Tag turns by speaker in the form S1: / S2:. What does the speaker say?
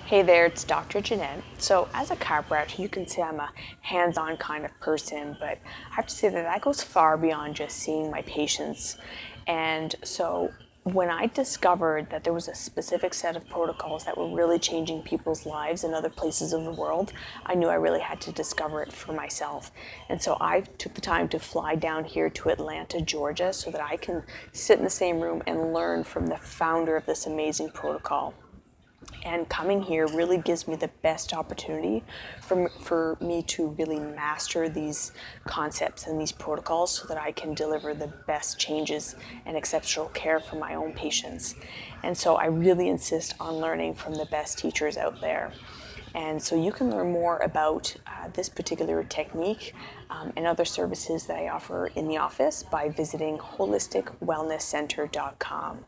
S1: Hey there, it's Dr. Jeanette. So as a chiropractor, you can say I'm a hands-on kind of person, but I have to say that goes far beyond just seeing my patients. And so when I discovered that there was a specific set of protocols that were really changing people's lives in other places of the world, I knew I really had to discover it for myself. And so I took the time to fly down here to Atlanta, Georgia, so that I can sit in the same room and learn from the founder of this amazing protocol. And coming here really gives me the best opportunity for me to really master these concepts and these protocols so that I can deliver the best changes and exceptional care for my own patients. And so I really insist on learning from the best teachers out there. And so you can learn more about this particular technique and other services that I offer in the office by visiting holisticwellnesscenter.com.